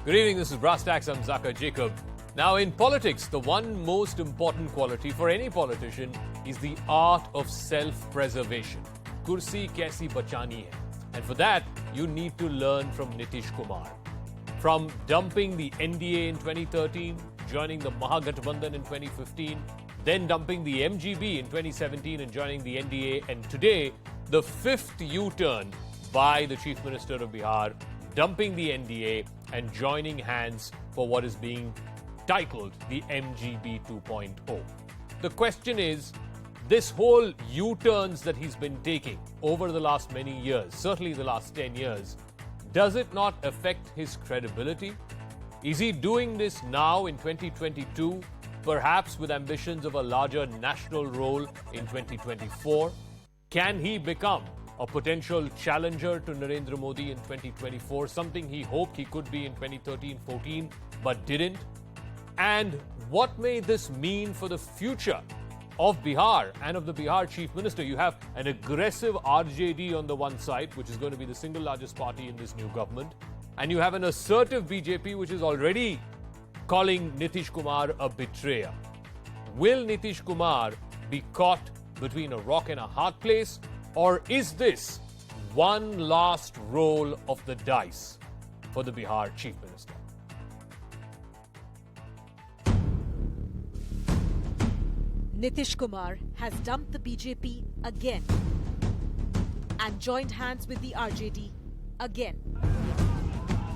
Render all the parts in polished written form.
Good evening, this is Brass Tacks, I'm Zaka Jacob. Now in politics, the one most important quality for any politician is the art of self-preservation. Kursi kaisi bachani hai. And for that, you need to learn from Nitish Kumar. From dumping the NDA in 2013, joining the Mahagathbandhan in 2015, then dumping the MGB in 2017 and joining the NDA, and today, the fifth U-turn by the Chief Minister of Bihar, dumping the NDA and joining hands for what is being titled the MGB 2.0. The question is, this whole U-turns that he's been taking over the last many years, certainly the last 10 years, does it not affect his credibility? Is he doing this now in 2022, perhaps with ambitions of a larger national role in 2024? Can he become a potential challenger to Narendra Modi in 2024, something he hoped he could be in 2013-14 but didn't? And what may this mean for the future of Bihar and of the Bihar Chief Minister? You have an aggressive RJD on the one side, which is going to be the single largest party in this new government, and you have an assertive BJP, which is already calling Nitish Kumar a betrayer. Will Nitish Kumar be caught between a rock and a hard place, or is this one last roll of the dice for the Bihar Chief Minister? Nitish Kumar has dumped the BJP again and joined hands with the RJD again.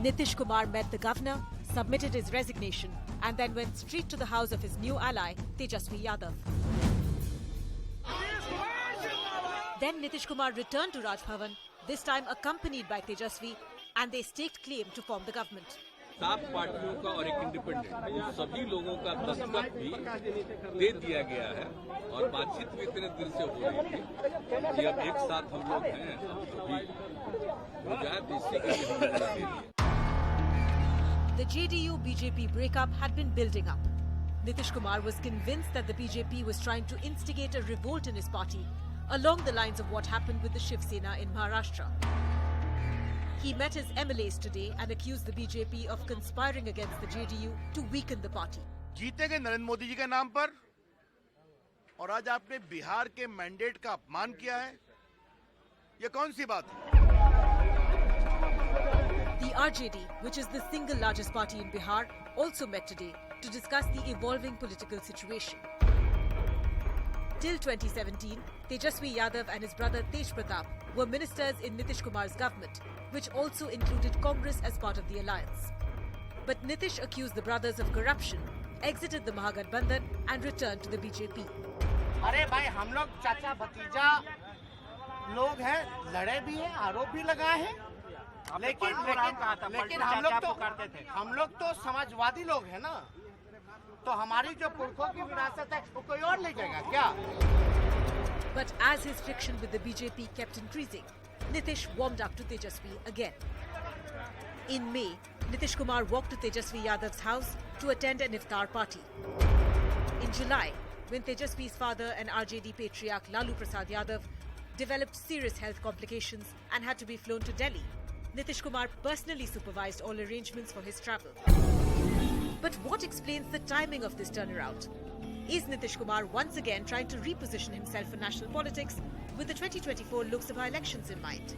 Nitish Kumar met the governor, submitted his resignation, and then went straight to the house of his new ally, Tejashwi Yadav. Then Nitish Kumar returned to Raj Bhavan, this time accompanied by Tejashwi, and they staked claim to form the government. सात पार्टियों का और एक independent सभी लोगों का दस्तखत भी दे दिया गया है और बातचीत भी इतने दिल से हो रही थी कि अब एक साथ हम लोग हैं अभी हो जाए तो इसी के लिए हमने दे दिया. The JDU-BJP breakup had been building up. Nitish Kumar was convinced that the BJP was trying to instigate a revolt in his party, along the lines of what happened with the Shiv Sena in Maharashtra. He met his MLAs today and accused the BJP of conspiring against the JDU to weaken the party. जीते गए नरेंद्र मोदी जी के नाम पर और आज आपने बिहार के mandate का अपमान किया है, ये कौन सी बात है? The RJD, which is the single largest party in Bihar, also met today to discuss the evolving political situation. Till 2017, Tejashwi Yadav and his brother Tej Pratap were ministers in Nitish Kumar's government, which also included Congress as part of the alliance. But Nitish accused the brothers of corruption, exited the Mahagathbandhan and returned to the BJP. अरे भाई हम लोग चाचा भतीजा लोग हैं, लड़े भी हैं, आरोप भी लगाए हैं, लेकिन हम लोग तो समाजवादी लोग हैं ना, तो हमारी जो पुरखों की विरासत है वो कोई और ले जाएगा क्या? But as his friction with the BJP kept increasing, Nitish warmed up to Tejashwi again. In May, Nitish Kumar walked to Tejashwi Yadav's house to attend an iftar party. In July, when Tejashwi's father and RJD patriarch Lalu Prasad Yadav developed serious health complications and had to be flown to Delhi, Nitish Kumar personally supervised all arrangements for his travel. But what explains the timing of this turnaround? Is Nitish Kumar once again trying to reposition himself for national politics with the 2024 Lok Sabha elections in mind?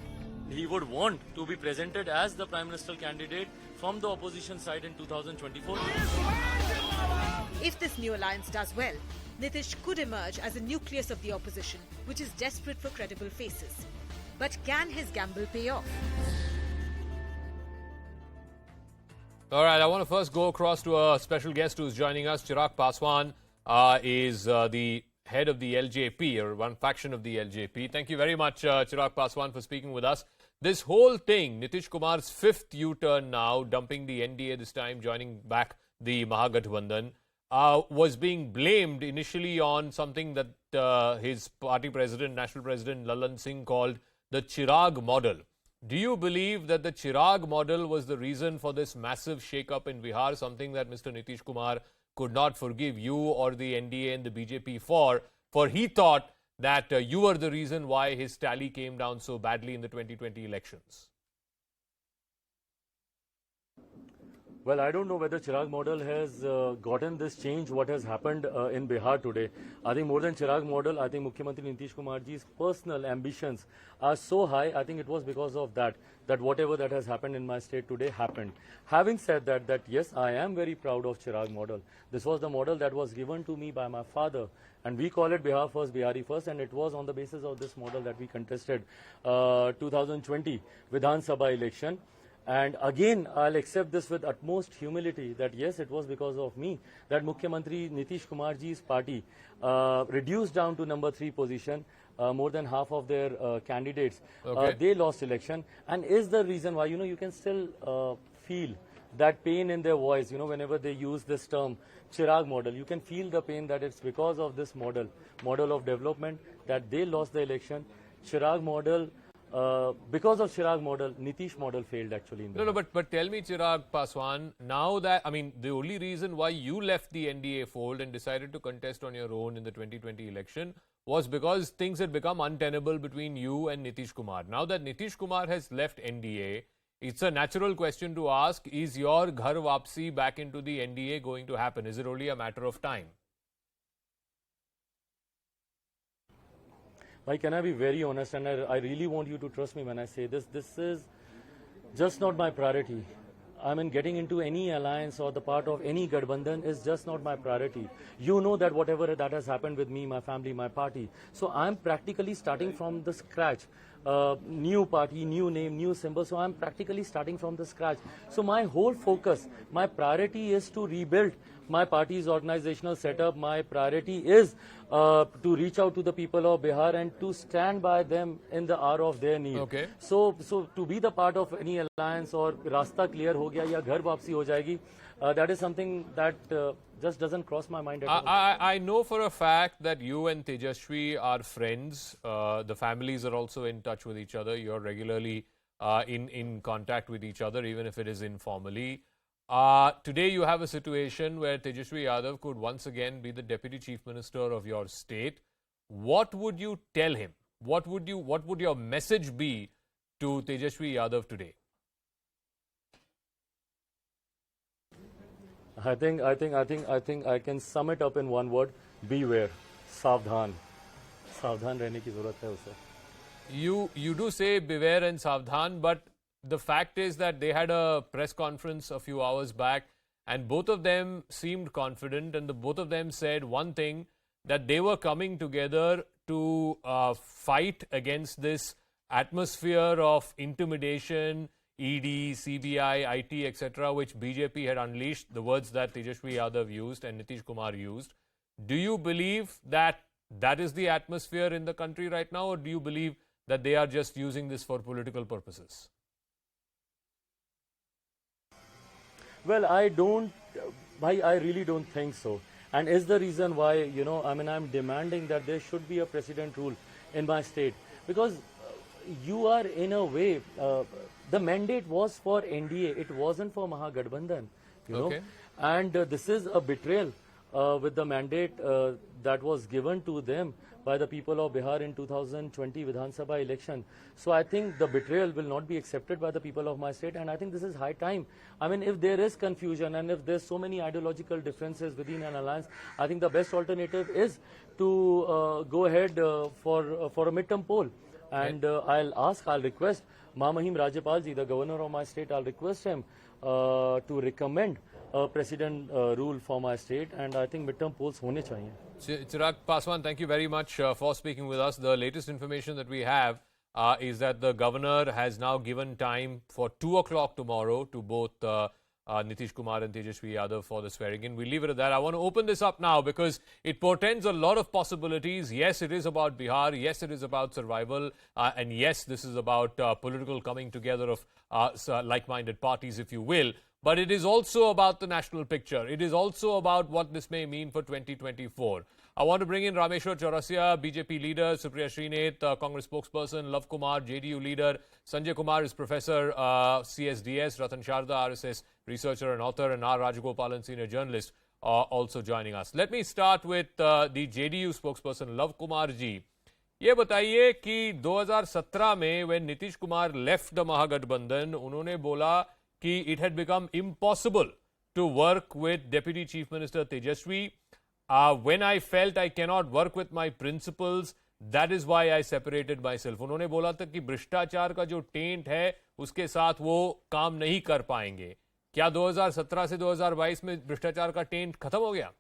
He would want to be presented as the Prime Minister candidate from the opposition side in 2024. If this new alliance does well, Nitish could emerge as a nucleus of the opposition, which is desperate for credible faces. But can his gamble pay off? All right, I want to first go across to a special guest who's joining us. Chirag Paswan is the head of the LJP, or one faction of the LJP. Thank you very much, Chirag Paswan, for speaking with us. This whole thing, Nitish Kumar's fifth U-turn now, dumping the NDA this time, joining back the Mahagathbandhan, was being blamed initially on something that his party president, national president Lalan Singh, called the Chirag model. Do you believe that the Chirag model was the reason for this massive shake-up in Bihar, something that Mr. Nitish Kumar could not forgive you or the NDA and the BJP for he thought that you were the reason why his tally came down so badly in the 2020 elections? Well, I don't know whether Chirag model has gotten this change, what has happened in Bihar today. I think more than Chirag model, I think Mukhyamantri Nitish Kumarji's personal ambitions are so high. I think it was because of that whatever that has happened in my state today happened. Having said that yes, I am very proud of Chirag model. This was the model that was given to me by my father. And we call it Bihar First, Bihari First, and it was on the basis of this model that we contested 2020 Vidhan Sabha election. And again, I'll accept this with utmost humility that yes, it was because of me that Mukhyamantri Nitish Kumarji's party reduced down to number 3 position. More than half of their candidates, they lost election, and is the reason why, you can still feel that pain in their voice, whenever they use this term, Chirag model. You can feel the pain that it's because of this model of development that they lost the election. Chirag model, because of Chirag model, Nitish model failed actually. No, but tell me, Chirag Paswan, now that, the only reason why you left the NDA fold and decided to contest on your own in the 2020 election was because things had become untenable between you and Nitish Kumar. Now that Nitish Kumar has left NDA, it's a natural question to ask, is your ghar wapsi back into the NDA going to happen? Is it only a matter of time? Can I be very honest, and I really want you to trust me when I say this. This is just not my priority. Getting into any alliance or the part of any Gadbandhan is just not my priority. You know that whatever that has happened with me, my family, my party. So I'm practically starting from the scratch. New party, new name, new symbol. So I'm practically starting from the scratch. So my whole focus, my priority is to rebuild my party's organizational setup. My priority is to reach out to the people of Bihar and to stand by them in the hour of their need. Okay. So to be the part of any alliance or rasta clear ho gaya ya ghar wapsi ho jayegi, that is something that just doesn't cross my mind at all. I know for a fact that you and Tejashwi are friends. The families are also in touch with each other. You're regularly in contact with each other, even if it is informally. Today you have a situation where Tejashwi Yadav could once again be the Deputy Chief Minister of your state. What would you tell him? What would your message be to Tejashwi Yadav today? I think I can sum it up in one word: beware, सावधान रहने की जरूरत है उसे. You do say beware and savdhan, but the fact is that they had a press conference a few hours back, and both of them seemed confident, and both of them said one thing, that they were coming together to fight against this atmosphere of intimidation, ED, CBI, IT, etc., which BJP had unleashed, the words that Tejashwi Yadav used and Nitish Kumar used. Do you believe that that is the atmosphere in the country right now, or do you believe that they are just using this for political purposes? Well, I really don't think so. And is the reason why, I'm demanding that there should be a precedent rule in my state. Because you are, in a way, the mandate was for NDA. It wasn't for Mahagathbandhan, know. And this is a betrayal with the mandate that was given to them by the people of Bihar in 2020 Vidhan Sabha election. So I think the betrayal will not be accepted by the people of my state, and I think this is high time. If there is confusion and if there's so many ideological differences within an alliance, I think the best alternative is to go ahead for a midterm poll. And I'll request Mahim Rajapal ji, the governor of my state, I'll request him to recommend a precedent rule for my state, and I think midterm polls hone chahiye. Chirag Paswan, thank you very much for speaking with us. The latest information that we have is that the governor has now given time for 2 o'clock tomorrow to both Nitish Kumar and Tejashwi Yadav for the swearing in. We'll leave it at that. I want to open this up now because it portends a lot of possibilities. Yes, it is about Bihar. Yes, it is about survival. And yes, this is about political coming together of like-minded parties, if you will. But it is also about the national picture. It is also about what this may mean for 2024. I want to bring in Rameshwar Chaurasia, BJP leader, Supriya Srinath, Congress spokesperson, Love Kumar, JDU leader, Sanjay Kumar is professor, CSDS, Ratan Sharda, RSS researcher and author, and R. Rajagopalan, senior journalist, also joining us. Let me start with the JDU spokesperson, Love Kumar ji. ये बताइए कि 2017 में when Nitish Kumar left the Mahagathbandhan, उन्होंने बोला कि it had become impossible to work with Deputy Chief Minister Tejashwi. When I felt I cannot work with my principles, that is why I separated myself. उन्होंने बोला था कि भ्रष्टाचार का जो टेंट है उसके साथ वो काम नहीं कर पाएंगे. क्या 2017 से 2022 में भ्रष्टाचार का टेंट खत्म हो गया?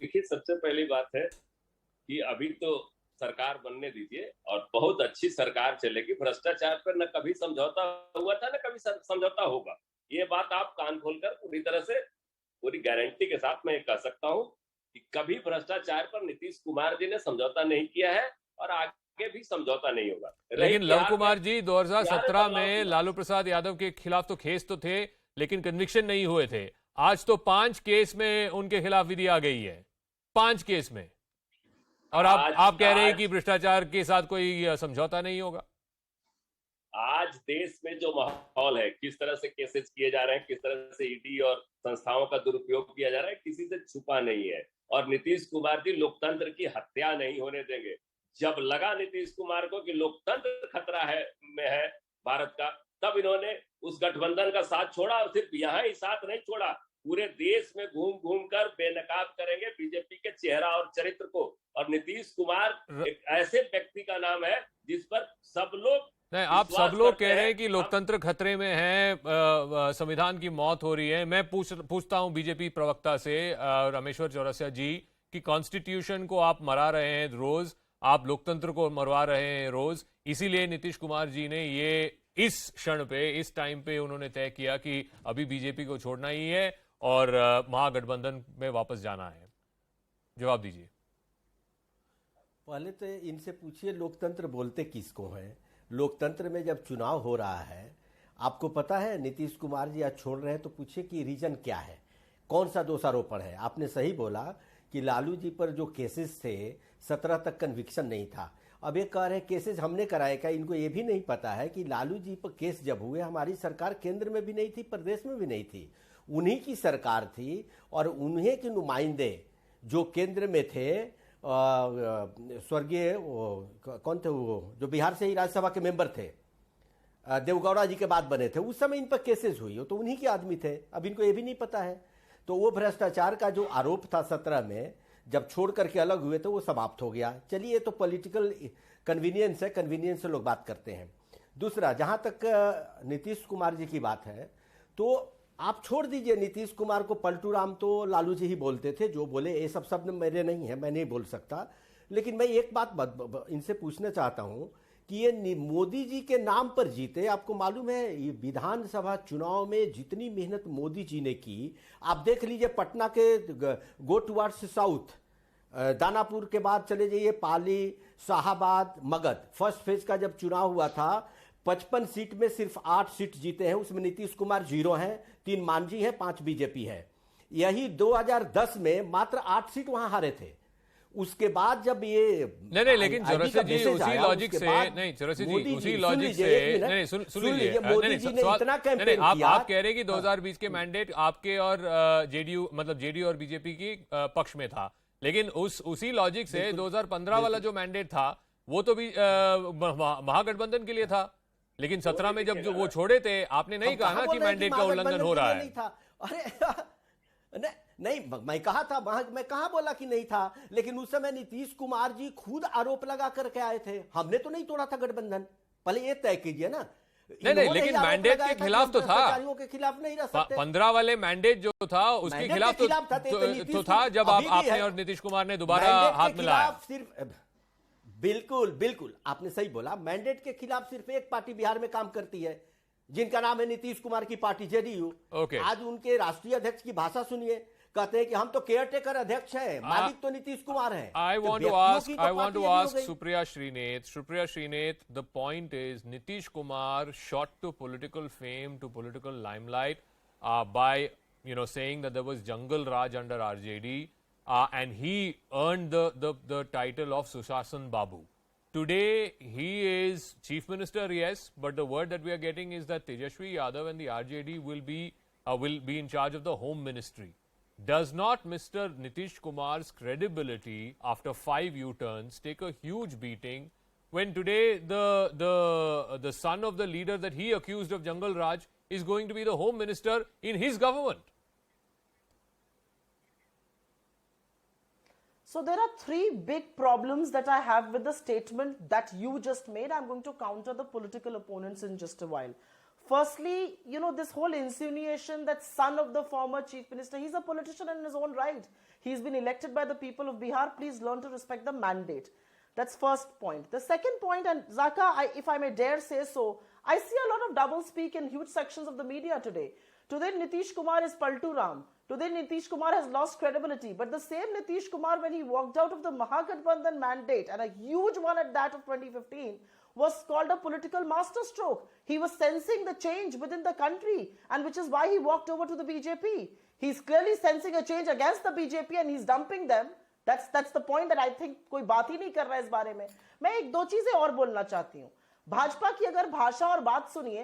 देखिए, सबसे पहली बात है कि अभी तो सरकार बनने दीजिए और बहुत अच्छी सरकार चलेगी. भ्रष्टाचार पर न कभी समझौता हुआ था न कभी समझौता होगा. ये बात आप कान खोलकर पूरी तरह से पूरी गारंटी के साथ मैं कह सकता हूं कि कभी भ्रष्टाचार पर नीतीश कुमार जी ने समझौता नहीं किया है और आगे भी समझौता नहीं होगा. लेकिन लव कुमार जी 2017 में लालू प्रसाद यादव के खिलाफ तो केस तो थे लेकिन कन्विक्शन नहीं हुए थे. आज तो 5 केस में उनके खिलाफ विधि आ गई है. 5 केस में. और आप कह रहे हैं कि भ्रष्टाचार के साथ कोई समझौता नहीं होगा. आज देश में जो माहौल है, किस तरह से केसेस किए जा रहे हैं, किस तरह से ईडी और संस्थाओं का दुरुपयोग किया जा रहा है, किसी से छुपा नहीं है. और नीतीश कुमार जी लोकतंत्र की हत्या नहीं होने देंगे. जब लगा नीतीश कुमार को कि लोकतंत्र खतरा है में है भारत का, तब इन्होंने उस गठबंधन का साथ छोड़ा. और सिर्फ यहाँ ही साथ नहीं छोड़ा, पूरे देश में घूम घूम कर बेनकाब करेंगे बीजेपी के चेहरा और चरित्र को. और नीतीश कुमार एक ऐसे व्यक्ति का नाम है जिस पर सब लोग नहीं, आप सब लोग कह रहे हैं कि लोकतंत्र खतरे में है, संविधान की मौत हो रही है. मैं पूछता हूं बीजेपी प्रवक्ता से रामेश्वर चौरसिया जी कि कॉन्स्टिट्यूशन को आप मरा रहे हैं रोज, आप लोकतंत्र को मरवा रहे हैं रोज. इसीलिए नीतीश कुमार जी ने ये इस क्षण पे, इस टाइम पे उन्होंने तय किया कि अभी बीजेपी को छोड़ना ही है और महागठबंधन में वापस जाना है. जवाब दीजिए. पहले तो इनसे पूछिए लोकतंत्र बोलते किसको है. लोकतंत्र में जब चुनाव हो रहा है, आपको पता है नीतीश कुमार जी आज छोड़ रहे हैं, तो पूछिए कि रीजन क्या है, कौन सा दोषारोपण है. आपने सही बोला कि लालू जी पर जो केसेस थे 17 तक कन्विक्शन नहीं था. अब ये कह रहे हैं केसेस हमने कराए. क्या इनको ये भी नहीं पता है कि लालू जी पर केस जब हुए हमारी सरकार केंद्र में भी नहीं थी, प्रदेश में भी नहीं थी, उन्हीं की सरकार थी और उन्हीं के नुमाइंदे जो केंद्र में थे, स्वर्गीय कौन थे वो जो बिहार से ही राज्यसभा के मेंबर थे, देवगौड़ा जी के बाद बने थे, उस समय इन पर केसेस हुई हो तो उन्हीं के आदमी थे. अब इनको ये भी नहीं पता है. तो वो भ्रष्टाचार का जो आरोप था 17 में, जब छोड़ करके अलग हुए तो वो समाप्त हो गया. चलिए, तो पॉलिटिकल कन्वीनियंस है, कन्वीनियंस से लोग बात करते हैं. दूसरा, जहां तक नीतीश कुमार जी की बात है, तो आप छोड़ दीजिए नीतीश कुमार को. पलटू राम तो लालू जी ही बोलते थे, जो बोले ये सब शब्द मेरे नहीं है, मैं नहीं बोल सकता. लेकिन मैं एक बात इनसे पूछना चाहता हूं कि ये मोदी जी के नाम पर जीते. आपको मालूम है ये विधानसभा चुनाव में जितनी मेहनत मोदी जी ने की, आप देख लीजिए. पटना के गो टुवर्ड्स साउथ, दानापुर के बाद चले जाइए पाली, शाहाबाद, मगध. फर्स्ट फेज का जब चुनाव हुआ था 55 सीट में सिर्फ 8 सीट जीते हैं. उसमें नीतीश कुमार 0 हैं, 3 मांझी हैं, 5 बीजेपी है. यही 2010 में मात्र 8 सीट वहां हारे थे. उसके बाद जब ये नहीं, लेकिन चौरसिया जी उसी लॉजिक से नहीं, चौरसिया जी उसी लॉजिक से नहीं, सुन लीजिए. मोदी जी ने इतना कैंपेन किया. आप कह रहे हैं कि 2020 के मैंडेट आपके और जेडीयू मतलब जेडीयू और बीजेपी की पक्ष में था. लेकिन उसी लॉजिक से 2015 वाला जो मैंडेट था वो तो भी महागठबंधन के लिए था. लेकिन 17 में जब जो वो छोड़े थे, आपने नहीं कहा ना कि मैंडेट का उल्लंघन हो रहा है. अरे नहीं, मैं कहा था, मैं कहा बोला कि नहीं था. लेकिन उस समय नीतीश कुमार जी खुद आरोप लगा करके आए थे. हमने तो नहीं तोड़ा था गठबंधन. पहले ये तय कीजिए ना. नहीं, लेकिन मैंडेट के खिलाफ तो था. के खिलाफ नहीं रह सकते. 15 वाले मैंडेट जो था उसके खिलाफ तो था जब आपने और नीतीश कुमार ने दोबारा हाथ मिलाया. सिर्फ बिल्कुल आपने सही बोला. मैंडेट के खिलाफ सिर्फ एक पार्टी बिहार में काम करती है, जिनका नाम है नीतीश कुमार की पार्टी जेडीयू. आज उनके राष्ट्रीय अध्यक्ष की भाषा सुनिए. कहते हैं कि हम तो केयर टेकर अध्यक्ष हैं, मालिक तो नीतीश कुमार हैं. I want to ask Supriya Srinath, the point is Nitish Kumar shot to political fame, to political limelight by saying that there was jungle raj under RJD. And he earned the title of Sushashan Babu. Today, he is Chief Minister, yes, but the word that we are getting is that Tejashwi Yadav and the RJD will be in charge of the Home Ministry. Does not Mr. Nitish Kumar's credibility after 5 U-turns take a huge beating when today the son of the leader that he accused of Jungle Raj is going to be the home minister in his government? So there are three big problems that I have with the statement that you just made. I'm going to counter the political opponents in just a while. Firstly, this whole insinuation that son of the former chief minister, he's a politician in his own right. He's been elected by the people of Bihar. Please learn to respect the mandate. That's first point. The second point, and Zaka, if I may dare say so, I see a lot of double speak in huge sections of the media today. Today, Nitish Kumar is Paltu Ram. Today, Nitish Kumar has lost credibility. But the same Nitish Kumar, when he walked out of the Mahagathbandhan mandate, and a huge one at that of 2015, was called a political masterstroke. He was sensing the change within the country, and which is why he walked over to the BJP. He's clearly sensing a change against the BJP and he's dumping them. That's the point that I think कोई बात ही नहीं कर रहा है इस बारे में. मैं एक दो चीजें और बोलना चाहती हूँ. भाजपा की अगर भाषा और बात सुनिए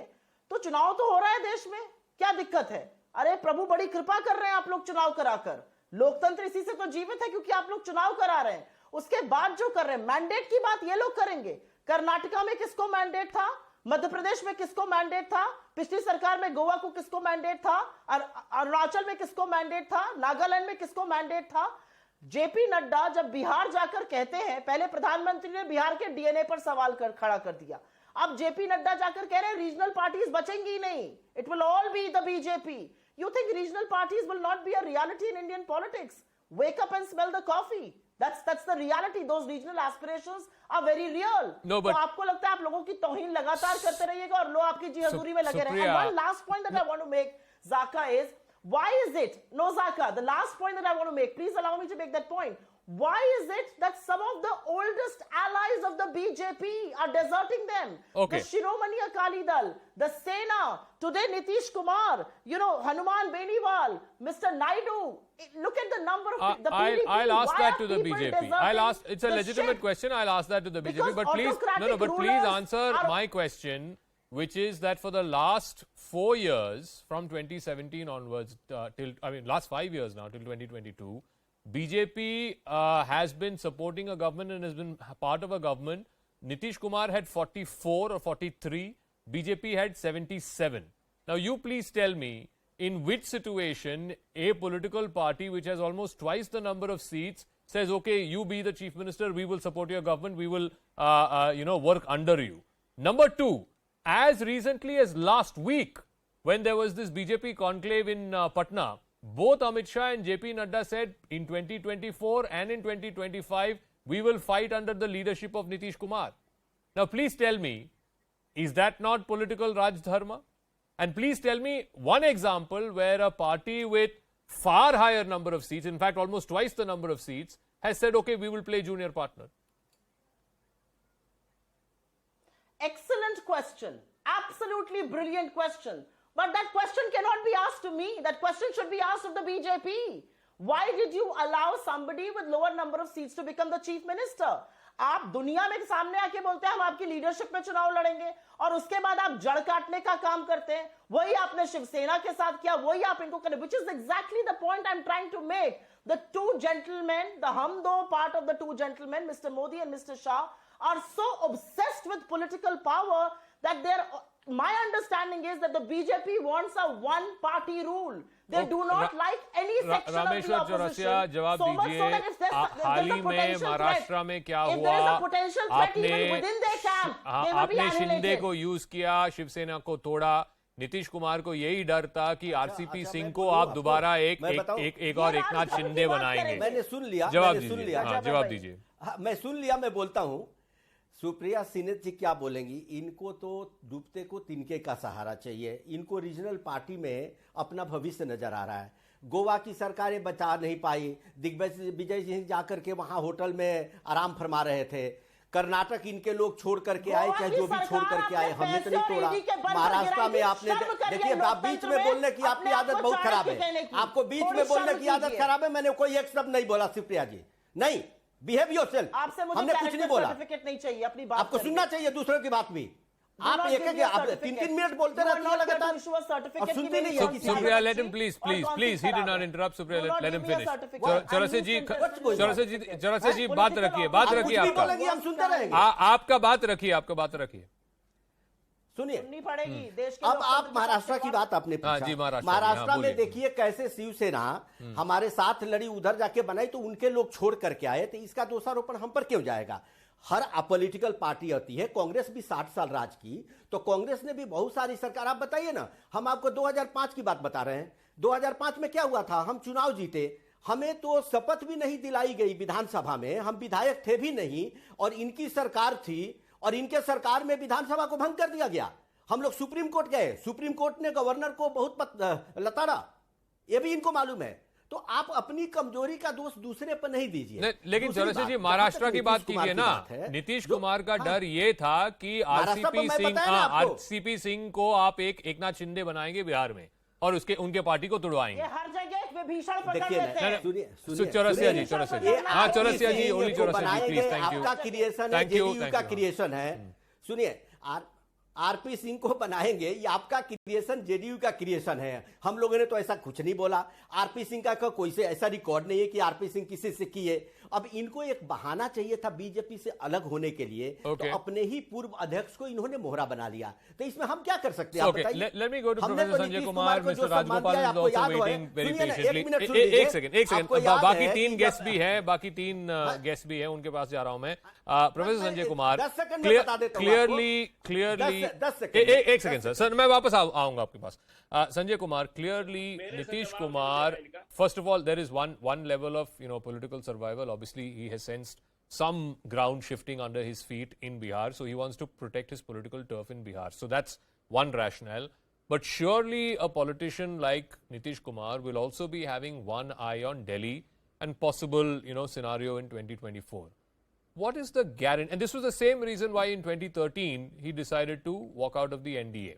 तो चुनाव तो हो रहा है देश में, क्या दिक्कत है? अरे प्रभु बड़ी कृपा कर रहे हैं आप लोग चुनाव कराकर. लोकतंत्र इसी से तो जीवित है क्योंकि आप लोग चुनाव करा रहे हैं. उसके बाद जो कर रहे हैं मैंडेट की बात ये लोग करेंगे. कर्नाटका में किसको मैंडेट था? मध्य प्रदेश में किसको मैंडेट था? पिछली सरकार में गोवा को किसको मैंडेट था? अरुणाचल में किसको मैंडेट था? नागालैंड में किसको मैंडेट था? जेपी नड्डा जब बिहार जाकर कहते हैं, पहले प्रधानमंत्री ने बिहार के डीएनए पर सवाल खड़ा कर दिया. अब जेपी नड्डा जाकर कह रहे हैं रीजनल पार्टीज बचेंगी ही नहीं. It will all be the BJP. You think regional parties will not be a reality in Indian politics? Wake up and smell the coffee. That's the reality. Those regional aspirations are very real. No, but तो आपको लगता है आप लोगों की तौहीन लगातार करते रहिएगा और लोग आपकी जी हजूरी में लगे रहेंगे. And one last point that I want to make, Zaka, is why is it? No, Zaka. The last point that I want to make. Please allow me to make that point. Why is it that some of the oldest allies of the BJP are deserting them? Okay. The Shiromani Akali Dal, the Sena, today Nitish Kumar, Hanuman Beniwal, Mr. Naidu. Look at the number of the PDP. I'll ask Why that to the BJP. It's a legitimate question. I'll ask that to the BJP. But please answer my question, which is that for the last 4 years, from 2017 onwards, last 5 years now till 2022, BJP has been supporting a government and has been part of a government. Nitish Kumar had 44 or 43. BJP had 77. Now, you please tell me, in which situation a political party which has almost twice the number of seats says, okay, you be the chief minister, we will support your government, we will, work under you. Number two, as recently as last week, when there was this BJP conclave in Patna, both Amit Shah and JP Nadda said in 2024 and in 2025, we will fight under the leadership of Nitish Kumar. Now, please tell me, is that not political Raj Dharma? And please tell me one example where a party with far higher number of seats, in fact, almost twice the number of seats, has said, okay, we will play junior partner. Excellent question. Absolutely brilliant question. But that question cannot be asked to me. That question should be asked of the BJP. Why did you allow somebody with lower number of seats to become the chief minister? आप दुनिया में सामने आके बोलते हैं हम आपकी leadership में चुनाव लड़ेंगे और उसके बाद आप जड़ काटने का काम करते हैं. वही आपने शिवसेना के साथ किया, वही आप इनको करें, which is exactly the point I'm trying to make. The two gentlemen, the hum do part of the two gentlemen, Mr. Modi and Mr. Shah, are so obsessed with political power that my understanding is that the BJP wants a one-party rule. They do not like any section of the opposition. जवाब So much so that if there's hall he a में potential Maharashtra threat, में क्या if हुआ? there is a potential threat even within their camp, they will be आपने Shinde annihilated. को use किया, शिवसेना को तोड़ा. नीतीश कुमार को यही डर था कि आरसीपी सिंह को आप दोबारा एक और एकनाथ शिंदे बनाएंगे. मैंने सुन लिया. जवाब दीजिए. मैं सुन लिया, मैं बोलता हूं. सुप्रिया सिनेत जी क्या बोलेंगी? इनको तो डूबते को तिनके का सहारा चाहिए. इनको रीजनल पार्टी में अपना भविष्य नजर आ रहा है. गोवा की सरकारें बचा नहीं पाई. दिग्विजय सिंह जाकर के वहां होटल में आराम फरमा रहे थे. कर्नाटक इनके लोग छोड़ करके आए, चाहे जो भी छोड़ करके आए, हमने तो नहीं तोड़ा. महाराष्ट्र में आपने देखिए, आप बीच में बोलने की आपकी आदत बहुत खराब है. आपको बीच में बोलने की आदत खराब है. मैंने कोई एक शब्द नहीं बोला सुप्रिया जी. नहीं, बिहेव योरसेल्फ. आपसे मुझे हमने कुछ नहीं बोला. सर्टिफिकेट नहीं चाहिए अपनी बात. आपको सुनना चाहिए दूसरों की बात भी. आप एक आप 3-3 मिनट बोलते रहते हैं लगातार और सुनते नहीं है किसी की। Supriya, let him please. He did not interrupt. Supriya, let him finish. Chaurasia जी बात रखिए आपका। हम सुनते रहेंगे। आपका बात रखिए। सुनिए, सुननी पड़ेगी देश के। अब आप महाराष्ट्र की बात आपने पूछा। जी, महाराष्ट्र में देखिए कैसे शिवसेना हमारे साथ लड़ी, उधर जाके बनाई तो उनके लोग छोड़ करके आए, तो इसका दोषारोपण हम पर क्यों जाएगा? हर अपोलिटिकल पार्टी होती है। कांग्रेस भी 60 साल राज की, तो कांग्रेस ने भी बहुत सारी सरकार। आप बताइए ना, हम आपको 2005 की बात बता रहे हैं। 2005 में क्या हुआ था? हम चुनाव जीते, हमें तो शपथ भी नहीं दिलाई गई विधानसभा में, हम विधायक थे भी नहीं, और इनकी सरकार थी और इनके सरकार में विधानसभा को भंग कर दिया गया। हम लोग सुप्रीम कोर्ट गए, सुप्रीम कोर्ट ने गवर्नर को बहुत लताड़ा, ये भी इनको मालूम है। तो आप अपनी कमजोरी का दोष दूसरे पर नहीं दीजिए। लेकिन चौरसिया जी, महाराष्ट्र की बात कीजिए ना। नीतीश कुमार का डर ये था कि आरसीपी सिंह को आप एक नाथ शिंदे बनाएंगे बिहार में और उनके पार्टी को तुड़वाएंगे। हर जगह भीषण पकड़ लेते हैं। Chaurasia ji, Chaurasia ji, only Chaurasia ji, please. Thank you. आपका क्रिएशन है, जेडीयू का क्रिएशन है। सुनिए, आरपी सिंह को बनाएंगे, ये आपका क्रिएशन, जेडीयू का क्रिएशन है। हम लोगों ने तो ऐसा कुछ नहीं बोला। आरपी सिंह का कोई से ऐसा रिकॉर्ड नहीं है कि आरपी सिंह किसी से किए। अब इनको एक बहाना चाहिए था बीजेपी से अलग होने के लिए, तो अपने ही पूर्व अध्यक्ष को इन्होंने मोहरा बना लिया। तो इसमें हम क्या कर सकते हैं, आप बताइए। Let me go to professor Sanjay Kumar, mister Rajgopal is also waiting very patiently. एक सेकंड, बाकी तीन गेस्ट भी हैं, उनके पास जा रहा हूं मैं। प्रोफेसर संजय कुमार, क्लियरली एक सेकंड सर, मैं वापस आऊंगा आपके पास। Sanjay Kumar, clearly Nitish Kumar, first of all there is one level of political survival. Obviously he has sensed some ground shifting under his feet in Bihar, so he wants to protect his political turf in Bihar. So that's one rationale. But surely a politician like Nitish Kumar will also be having one eye on Delhi and possible scenario in 2024. What is the guarantee? And this was the same reason why in 2013 he decided to walk out of the NDA.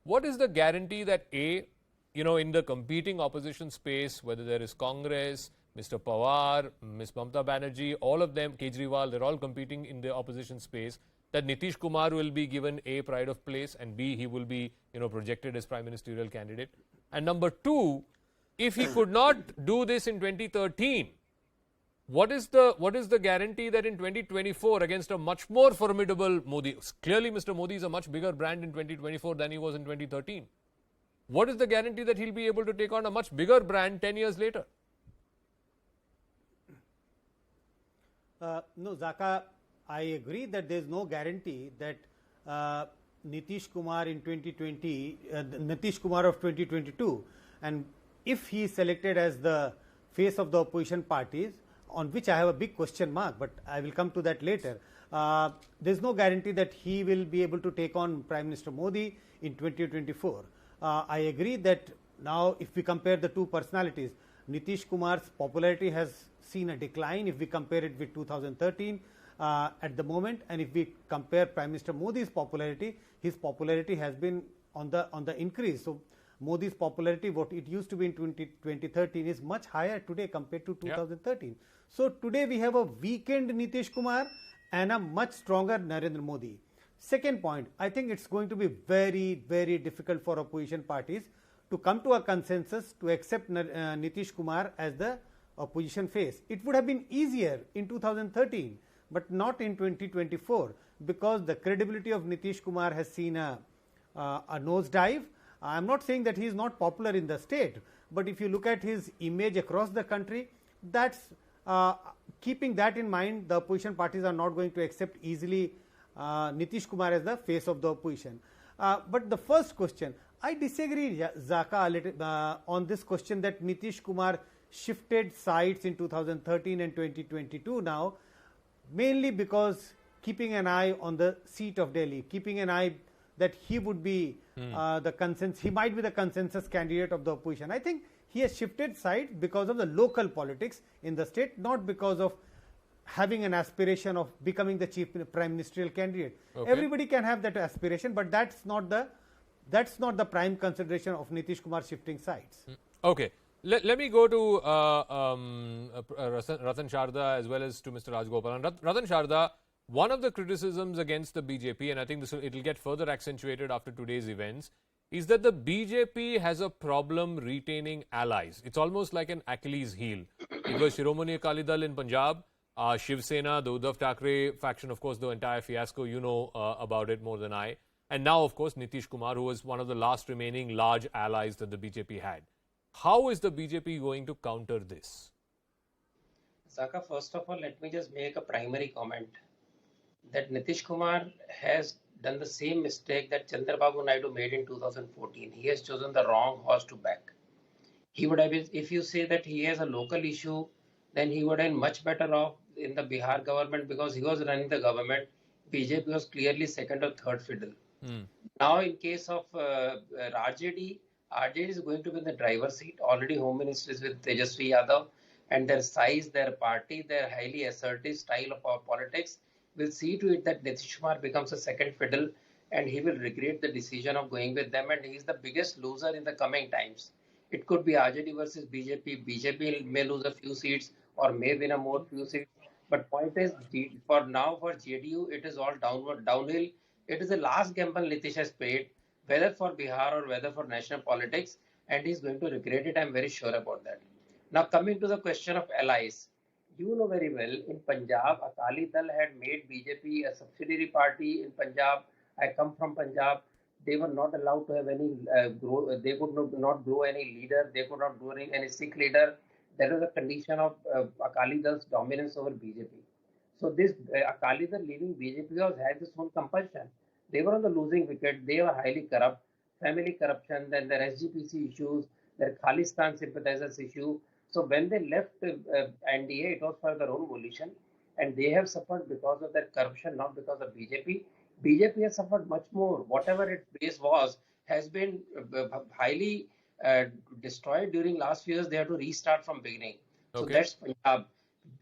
What is the guarantee that in the competing opposition space, whether there is Congress, Mr. Pawar, Ms. Mamata Banerjee, all of them, Kejriwal, they're all competing in the opposition space, that Nitish Kumar will be given A, pride of place, and B, he will be, projected as prime ministerial candidate. And number two, if he could not do this in 2013, what is the guarantee that in 2024, against a much more formidable Modi, clearly Mr. Modi is a much bigger brand in 2024 than he was in 2013. What is the guarantee that he'll be able to take on a much bigger brand 10 years later? No, Zaka, I agree that there is no guarantee that Nitish Kumar in 2020, Nitish Kumar of 2022, and if he is selected as the face of the opposition parties, on which I have a big question mark, but I will come to that later. There is no guarantee that he will be able to take on Prime Minister Modi in 2024. I agree that now if we compare the two personalities, Nitish Kumar's popularity has seen a decline if we compare it with 2013 at the moment, and if we compare Prime Minister Modi's popularity, his popularity has been on the increase. So Modi's popularity, what it used to be in 2013, is much higher today compared to 2013. Yep. So today we have a weakened Nitish Kumar and a much stronger Narendra Modi. Second point, I think it's going to be very, very difficult for opposition parties to come to a consensus to accept Nitish Kumar as the opposition face. It would have been easier in 2013, but not in 2024, because the credibility of Nitish Kumar has seen a nosedive. I am not saying that he is not popular in the state, but if you look at his image across the country, that's keeping that in mind, the opposition parties are not going to accept easily Nitish Kumar as the face of the opposition. But the first question, I disagree, Zaka, a little, on this question that Nitish Kumar shifted sides in 2013 and 2022 now, mainly because keeping an eye on the seat of Delhi, keeping an eye that he would be the consensus, he might be the consensus candidate of the opposition. I think he has shifted sides because of the local politics in the state, not because of having an aspiration of becoming the chief prime ministerial candidate. Okay. Everybody can have that aspiration, but that's not the prime consideration of Nitish Kumar shifting sides. Okay. Let me go to Ratan Sharda as well as to Mr. Rajgopal. And Ratan Sharda, one of the criticisms against the BJP, and I think it'll get further accentuated after today's events, is that the BJP has a problem retaining allies. It's almost like an Achilles heel. It was Shiromani Akali Dal in Punjab, Shiv Sena, the Uddhav Thackeray faction, of course, the entire fiasco, you know about it more than I. And now, of course, Nitish Kumar, who was one of the last remaining large allies that the BJP had. How is the BJP going to counter this? Zaka, first of all, let me just make a primary comment that Nitish Kumar has done the same mistake that Chandrababu Naidu made in 2014. He has chosen the wrong horse to back. He would have been, if you say that he has a local issue, then he would have been much better off in the Bihar government because he was running the government. BJP was clearly second or third fiddle. Now, in case of RJD, RJD is going to be in the driver's seat. Already Home Minister is with Tejashwi Yadav, and their size, their party, their highly assertive style of politics will see to it that Nitish Kumar becomes a second fiddle, and he will regret the decision of going with them, and he is the biggest loser in the coming times. It could be RJD versus BJP. BJP may lose a few seats or may win a more few seats. But point is, for now, for JDU, it is all downhill. It is the last gamble Nitish has played, whether for Bihar or whether for national politics, and he is going to regret it. I am very sure about that. Now, coming to the question of allies, you know very well, in Punjab, Akali Dal had made BJP a subsidiary party in Punjab. I come from Punjab. They were not allowed to have any they could not grow any leader. They could not grow any Sikh leader. That was a condition of Akali Dal's dominance over BJP. So this Akali Dal leaving BJP had this own compulsion. They were on the losing wicket. They were highly corrupt, family corruption, then their SGPC issues, their Khalistan sympathizers issue. So when they left NDA, it was for their own volition, and they have suffered because of their corruption, not because of BJP. BJP has suffered much more. Whatever its base was has been highly destroyed during last few years. They have to restart from beginning. So that's Punjab.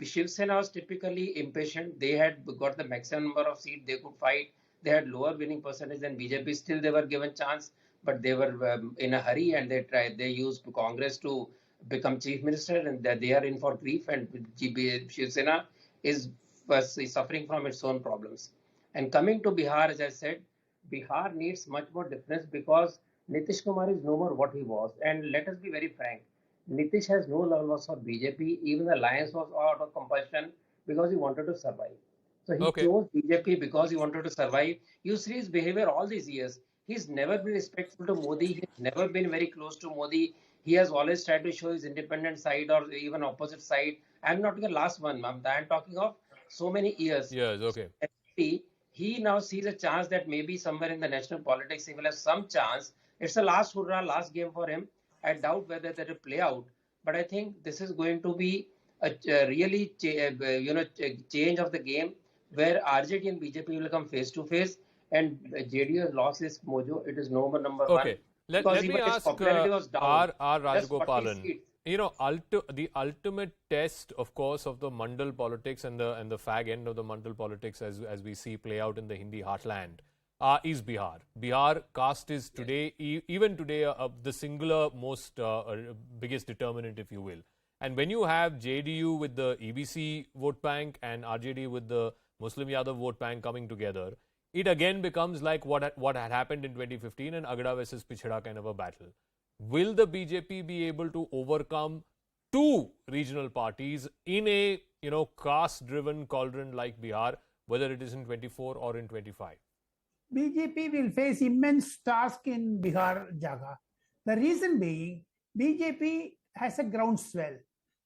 Shiv Sena was typically impatient. They had got the maximum number of seats they could fight. They had lower winning percentage than BJP. Still, they were given chance, but they were in a hurry, and they used Congress to become chief minister, and they are in for grief. And Shiv Sena is suffering from its own problems. And coming to Bihar, as I said, Bihar needs much more difference because Nitish Kumar is no more what he was. And let us be very frank, Nitish has no love for BJP. Even the alliance was out of compulsion because he wanted to survive. So he chose BJP because he wanted to survive. You see his behavior all these years. He's never been respectful to Modi. He's never been very close to Modi. He has always tried to show his independent side or even opposite side. I'm not the last one. I'm talking of so many years. Yes, okay. He now sees a chance that maybe somewhere in the national politics he will have some chance. It's the last hurrah, last game for him. I doubt whether that will play out. But I think this is going to be a really change of the game where RJD and BJP will come face to face, and JDU has lost its mojo. It is no more number one. Let me ask R. Rajagopalan. You know, the ultimate test, of course, of the Mandal politics and the fag end of the Mandal politics, as we see play out in the Hindi heartland, is Bihar. Bihar caste is today, even today, the singular most biggest determinant, if you will. And when you have JDU with the EBC vote bank and RJD with the Muslim Yadav vote bank coming together, it again becomes like what had happened in 2015, an Agda versus Pichhada kind of a battle. Will the BJP be able to overcome two regional parties in a caste-driven cauldron like Bihar, whether it is in 24 or in 25? BJP will face immense task in Bihar, Jaga. The reason being, BJP has a groundswell.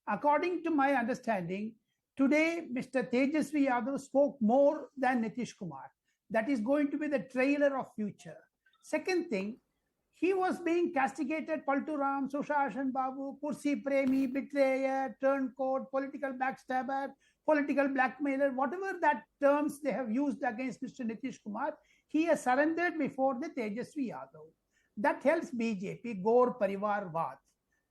According to my understanding, today Mr. Tejashwi Yadav spoke more than Nitish Kumar. That is going to be the trailer of future. Second thing, he was being castigated, Palturam, Sushashan Babu, Kursi Premi, betrayer, turncoat, political backstabber, political blackmailer, whatever that terms they have used against Mr. Nitish Kumar, he has surrendered before the Tejashwi Yadav. That helps BJP, Gaur Parivar Vaad.